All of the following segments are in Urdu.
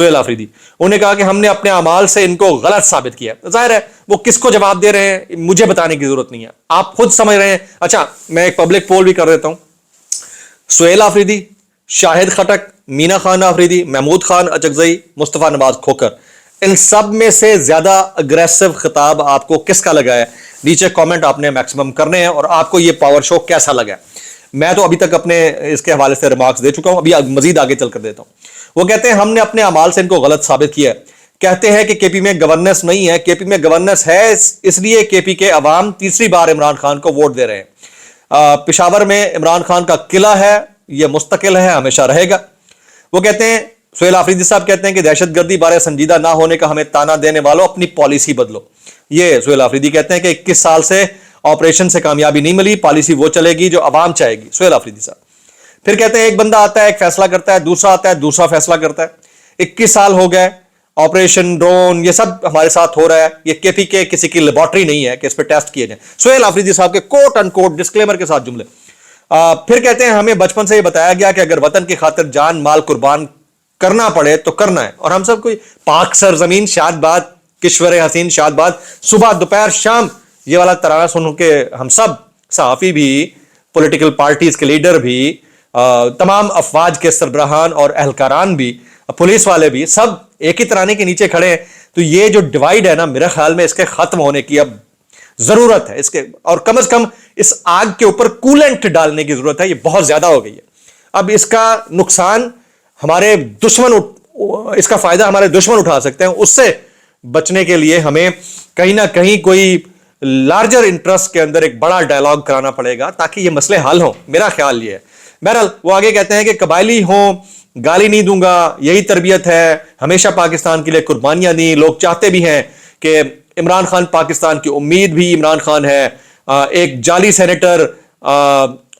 سہیل آفریدی. انہوں نے کہا کہ ہم نے اپنے اعمال سے ان کو غلط ثابت کیا. ظاہر ہے وہ کس کو جواب دے رہے ہیں مجھے بتانے کی ضرورت نہیں ہے, آپ خود سمجھ رہے ہیں. اچھا میں ایک پبلک پول بھی کر دیتا ہوں. سہیل آفریدی, شاہد خٹک, مینا خان آفریدی, محمود خان اچکزئی, مصطفیٰ نواز کھوکر, ان سب میں سے زیادہ اگریسو خطاب آپ کو کس کا لگا ہے؟ نیچے کامنٹ آپ نے میکسیمم کرنے ہیں. اور آپ کو یہ پاور شو کیسا لگا ہے؟ میں تو ابھی تک اپنے اس کے حوالے سے ریمارکس دے چکا ہوں, ابھی مزید آگے چل کر دیتا ہوں. وہ کہتے ہیں ہم نے اپنے اعمال سے ان کو غلط ثابت کیا ہے. کہتے ہیں کہ کے پی میں گورننس نہیں ہے. کے پی میں گورننس ہے, اس لیے کے پی کے عوام تیسری بار عمران خان کو ووٹ دے رہے ہیں. پشاور میں عمران خان کا قلعہ ہے, یہ مستقل ہے, ہمیشہ رہے گا. وہ کہتے ہیں, سہیل آفریدی صاحب کہتے ہیں کہ دہشت گردی بارے سنجیدہ نہ ہونے کا ہمیں تانا دینے والوں اپنی پالیسی بدلو. یہ سہیل آفریدی کہتے ہیں کہ 21 سال سے آپریشن سے کامیابی نہیں ملی, پالیسی وہ چلے گی جو عوام چاہے گی. سہیل آفریدی صاحب پھر کہتے ہیں ایک بندہ آتا ہے ایک فیصلہ کرتا ہے, دوسرا آتا ہے دوسرا فیصلہ کرتا ہے. 21 سال ہو گئے, آپریشن ڈرون یہ سب ہمارے ساتھ ہو رہا ہے, یہ کے پی کے کسی کی لیبارٹری نہیں ہے کہ اس پہ ٹیسٹ کیے جائیں. سہیل آفریدی صاحب کے کوٹ ان کوٹ ڈسکلیمر کے ساتھ جملے. پھر کہتے ہیں ہمیں بچپن سے یہ بتایا گیا کہ اگر وطن کی خاطر جان مال قربان کرنا پڑے تو کرنا ہے. اور ہم سب کوئی پاک سرزمین شاد باد, کشور حسین شاد باد, صبح دوپہر شام یہ والا ترانہ سن کے ہم سب صحافی بھی, پولیٹیکل پارٹیز کے لیڈر بھی, تمام افواج کے سربراہان اور اہلکاران بھی, پولیس والے بھی, سب ایک ہی ترانے کے نیچے کھڑے ہیں. تو یہ جو ڈیوائیڈ ہے نا, میرے خیال میں اس کے ختم ہونے کی اب ضرورت ہے اس کے, اور کم از کم اس آگ کے اوپر کولنٹ ڈالنے کی ضرورت ہے. یہ بہت زیادہ ہو گئی ہے. اب اس کا نقصان ہمارے دشمن, اس کا فائدہ ہمارے دشمن اٹھا سکتے ہیں. اس سے بچنے کے لیے ہمیں کہیں نہ کہیں کوئی لارجر انٹرسٹ کے اندر ایک بڑا ڈائلاگ کرانا پڑے گا تاکہ یہ مسئلے حل ہوں. میرا خیال یہ ہے. بہرحال وہ آگے کہتے ہیں کہ قبائلی ہوں, گالی نہیں دوں گا, یہی تربیت ہے, ہمیشہ پاکستان کے لیے قربانیاں دی. لوگ چاہتے بھی ہیں کہ عمران خان پاکستان کی امید بھی عمران خان ہے. ایک جعلی سینیٹر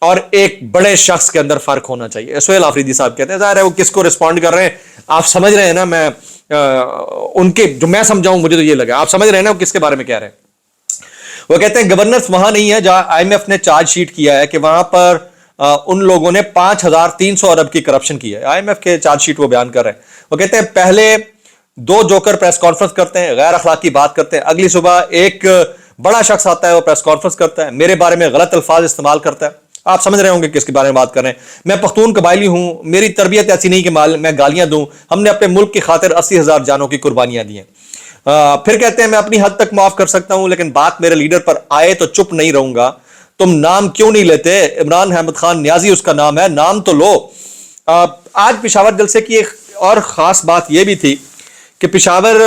اور ایک بڑے شخص کے اندر فرق ہونا چاہیے. سہیل آفریدی صاحب کہتے ہیں, ظاہر ہے وہ کس کو رسپونڈ کر رہے ہیں آپ سمجھ رہے ہیں نا. میں ان کے جو میں سمجھاؤں مجھے تو یہ لگا, آپ سمجھ رہے ہیں نا وہ کس کے بارے میں کہہ رہے ہیں. وہ کہتے ہیں گورننس وہاں نہیں ہے جہاں آئی ایم ایف نے چارج شیٹ کیا ہے کہ وہاں پر ان لوگوں نے 5300 ارب کی کرپشن کی ہے. آئی ایم ایف کے چارج شیٹ وہ بیان کر رہے ہیں. وہ کہتے ہیں پہلے 2 جوکر پریس کانفرنس کرتے ہیں, غیر اخلاقی بات کرتے ہیں, اگلی صبح ایک بڑا شخص آتا ہے وہ پریس کانفرنس کرتا ہے, میرے بارے میں غلط الفاظ استعمال کرتا ہے. آپ سمجھ رہے ہوں گے کس کے بارے میں بات کر رہے ہیں. میں پختون قبائلی ہوں, میری تربیت ایسی نہیں کہ میں گالیاں دوں, ہم نے اپنے ملک کی خاطر 80,000 جانوں کی قربانیاں دی ہیں. پھر کہتے ہیں میں اپنی حد تک معاف کر سکتا ہوں لیکن بات میرے لیڈر پر آئے تو چپ نہیں رہوں گا. تم نام کیوں نہیں لیتے؟ عمران احمد خان نیازی اس کا نام ہے, نام تو لو. آج پشاور جلسے کی ایک اور خاص بات یہ بھی تھی کہ پشاور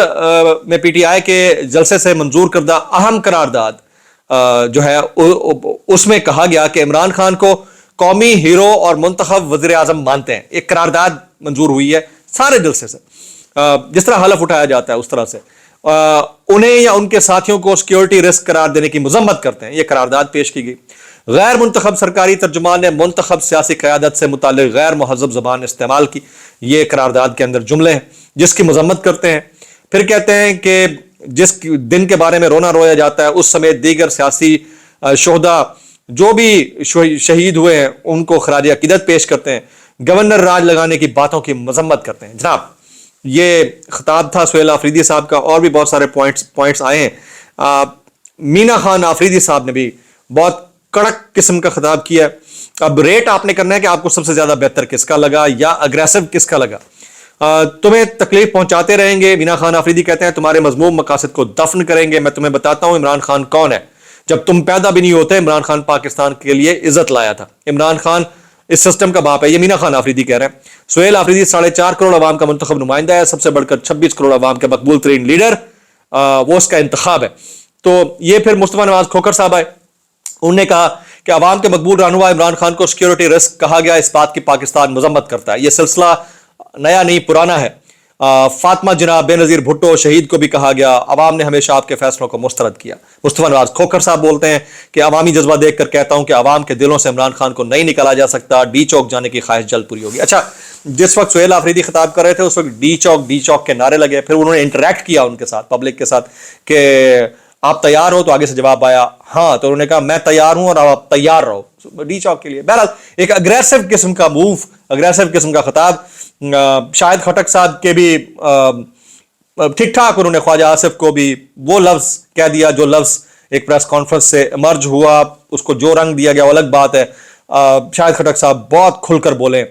میں پی ٹی آئی کے جلسے سے منظور کردہ اہم قرارداد جو ہے اس میں کہا گیا کہ عمران خان کو قومی ہیرو اور منتخب وزیر اعظم مانتے ہیں. ایک قرارداد منظور ہوئی ہے سارے جلسے سے, جس طرح حلف اٹھایا جاتا ہے اس طرح سے. انہیں یا ان کے ساتھیوں کو سیکیورٹی رسک قرار دینے کی مذمت کرتے ہیں. یہ قرارداد پیش کی گئی. غیر منتخب سرکاری ترجمان نے منتخب سیاسی قیادت سے متعلق غیر مہذب زبان استعمال کی. یہ قرارداد کے اندر جملے ہیں جس کی مذمت کرتے ہیں. پھر کہتے ہیں کہ جس دن کے بارے میں رونا رویا جاتا ہے اس سمیت دیگر سیاسی شہداء جو بھی شہید ہوئے ہیں ان کو خراج عقیدت پیش کرتے ہیں. گورنر راج لگانے کی باتوں کی مذمت کرتے ہیں. جناب یہ خطاب تھا سہیل آفریدی صاحب کا, اور بھی بہت سارے پوائنٹس آئے ہیں. مینا خان آفریدی صاحب نے بھی بہت کڑک قسم کا خطاب کیا. اب ریٹ آپ نے کرنا ہے کہ آپ کو سب سے زیادہ بہتر کس کا لگا یا اگریسو کس کا لگا. تمہیں تکلیف پہنچاتے رہیں گے. مینا خان آفریدی کہتے ہیں تمہارے مذموم مقاصد کو دفن کریں گے. میں تمہیں بتاتا ہوں عمران خان کون ہے. جب تم پیدا بھی نہیں ہوتے عمران خان پاکستان کے لیے عزت لایا تھا. عمران خان اس سسٹم کا باپ ہے. یہ مینا خان آفریدی کہہ رہے ہیں. سہیل آفریدی 4.5 کروڑ عوام کا منتخب نمائندہ ہے, سب سے بڑھ کر 26 کروڑ عوام کے مقبول ترین لیڈر, وہ اس کا انتخاب ہے. تو یہ پھر مصطفیٰ نواز کھوکر صاحب آئے. انہوں نے کہا کہ عوام کے مقبول رہنما عمران خان کو سیکیورٹی رسک کہا گیا, اس بات کی پاکستان مذمت کرتا ہے. یہ سلسلہ نیا نہیں پرانا ہے. فاطمہ جناب بے نظیر بھٹو شہید کو بھی کہا گیا. عوام نے ہمیشہ آپ کے فیصلوں کو مسترد کیا. مصطفیٰ نواز کھوکر صاحب بولتے ہیں کہ عوامی جذبہ دیکھ کر کہتا ہوں کہ عوام کے دلوں سے عمران خان کو نہیں نکالا جا سکتا. ڈی چوک جانے کی خواہش جلد پوری ہوگی. اچھا, جس وقت سہیل آفریدی خطاب کر رہے تھے اس وقت ڈی چوک کے نعرے لگے. پھر انہوں نے انٹریکٹ کیا ان کے ساتھ, پبلک کے ساتھ, کہ آپ تیار ہو؟ تو آگے سے جواب آیا ہاں. تو انہوں نے کہا میں تیار ہوں اور آپ تیار رہو ڈی چوک کے لیے. بہرحال ایک اگریسو قسم کا موو, اگریسو قسم کا خطاب. شاہد خٹک صاحب کے بھی ٹھیک ٹھاک, انہوں نے خواجہ آصف کو بھی وہ لفظ کہہ دیا جو لفظ ایک پریس کانفرنس سے ایمرج ہوا, اس کو جو رنگ دیا گیا وہ الگ بات ہے. شاہد خٹک صاحب بہت کھل کر بولے,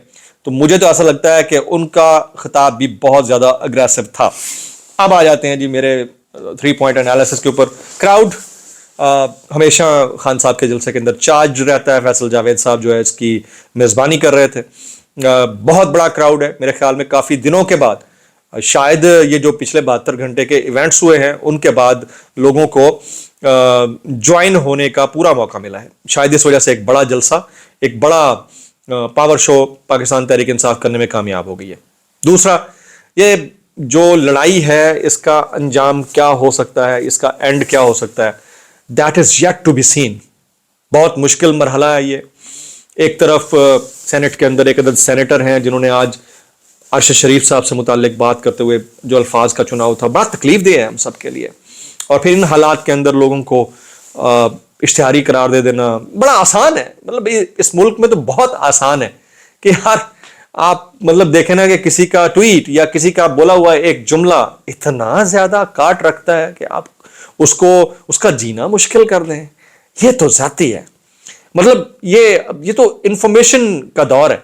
تو مجھے تو ایسا لگتا ہے کہ ان کا خطاب بھی بہت زیادہ اگریسو تھا. اب آ جاتے ہیں جی میرے 3 پوائنٹ انالیسس کے اوپر. کراؤڈ ہمیشہ خان صاحب کے جلسے کے اندر چارج رہتا ہے. فیصل جاوید صاحب جو ہے اس کی میزبانی کر رہے تھے. بہت بڑا کراؤڈ ہے میرے خیال میں, کافی دنوں کے بعد, شاید یہ جو پچھلے 72 گھنٹے کے ایونٹس ہوئے ہیں ان کے بعد لوگوں کو جوائن ہونے کا پورا موقع ملا ہے. شاید اس وجہ سے ایک بڑا جلسہ, ایک بڑا پاور شو پاکستان تحریک انصاف کرنے میں کامیاب ہو گئی ہے. دوسرا, یہ جو لڑائی ہے اس کا انجام کیا ہو سکتا ہے, اس کا اینڈ کیا ہو سکتا ہے, that is yet to be seen. بہت مشکل مرحلہ ہے یہ. ایک طرف سینٹ کے اندر ایک عدد سینیٹر ہیں جنہوں نے آج ارشد شریف صاحب سے متعلق بات کرتے ہوئے جو الفاظ کا چناؤ تھا بڑا تکلیف دہ ہے ہم سب کے لیے. اور پھر ان حالات کے اندر لوگوں کو اشتہاری قرار دے دینا بڑا آسان ہے. مطلب اس ملک میں تو بہت آسان ہے کہ یار آپ مطلب دیکھیں نا کہ کسی کا ٹویٹ یا کسی کا بولا ہوا ایک جملہ اتنا زیادہ کاٹ رکھتا ہے کہ آپ اس کا جینا مشکل کر دیں. یہ تو ذاتی ہے. مطلب یہ تو انفارمیشن کا دور ہے,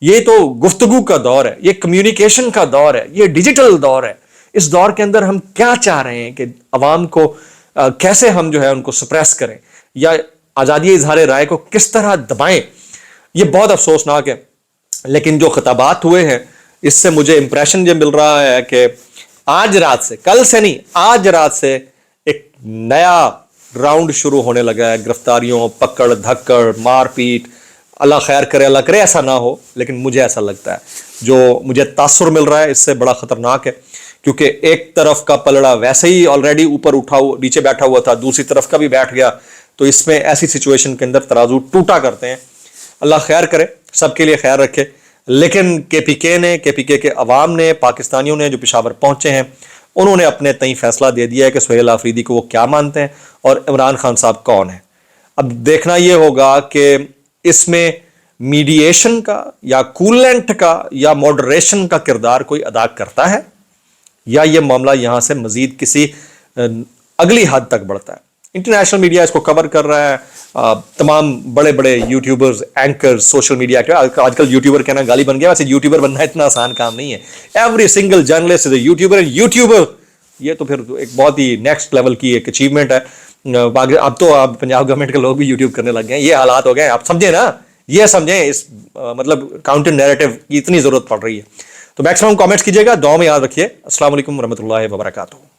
یہ تو گفتگو کا دور ہے, یہ کمیونیکیشن کا دور ہے, یہ ڈیجیٹل دور ہے. اس دور کے اندر ہم کیا چاہ رہے ہیں کہ عوام کو کیسے ہم جو ہے ان کو سپریس کریں یا آزادی اظہار رائے کو کس طرح دبائیں. یہ بہت افسوسناک ہے. لیکن جو خطابات ہوئے ہیں اس سے مجھے امپریشن یہ مل رہا ہے کہ آج رات سے, کل سے نہیں, آج رات سے ایک نیا راؤنڈ شروع ہونے لگا ہے. گرفتاریوں, پکڑ دھکڑ, مار پیٹ. اللہ خیر کرے, اللہ کرے ایسا نہ ہو, لیکن مجھے ایسا لگتا ہے جو مجھے تاثر مل رہا ہے اس سے بڑا خطرناک ہے. کیونکہ ایک طرف کا پلڑا ویسے ہی آلریڈی اوپر نیچے بیٹھا ہوا تھا, دوسری طرف کا بھی بیٹھ گیا, تو اس میں ایسی سچویشن کے اندر ترازو ٹوٹا کرتے ہیں. اللہ خیر کرے, سب کے لیے خیر رکھے. لیکن کے پی کے کے عوام نے, پاکستانیوں نے جو پشاور پہنچے ہیں انہوں نے اپنے تئیں فیصلہ دے دیا ہے کہ سہیل آفریدی کو وہ کیا مانتے ہیں اور عمران خان صاحب کون ہیں. اب دیکھنا یہ ہوگا کہ اس میں میڈییشن کا یا کولنٹ کا یا ماڈریشن کا کردار کوئی ادا کرتا ہے یا یہ معاملہ یہاں سے مزید کسی اگلی حد تک بڑھتا ہے. انٹرنیشنل میڈیا اس کو کور کر رہا ہے. تمام بڑے بڑے یوٹیوبرز, اینکرز, سوشل میڈیا کے, آج کل یوٹیوبر کہنا گالی بن گیا. ویسے یوٹیوبر بننا اتنا آسان کام نہیں ہے. ایوری سنگل جرنلسٹ از اے یوٹیوبر. یہ تو پھر ایک بہت ہی نیکسٹ لیول کی ایک اچیومنٹ ہے. اب تو آپ پنجاب گورنمنٹ کے لوگ بھی یوٹیوب کرنے لگ گئے ہیں. یہ حالات ہو گئے ہیں, آپ سمجھیں نا, یہ سمجھیں اس مطلب کاؤنٹر نیریٹو کی اتنی ضرورت پڑ رہی ہے. تو میکسیمم کامنٹس کیجیے گا, دعاؤں میں یاد رکھیے. السلام علیکم ورحمۃ اللہ وبرکاتہ.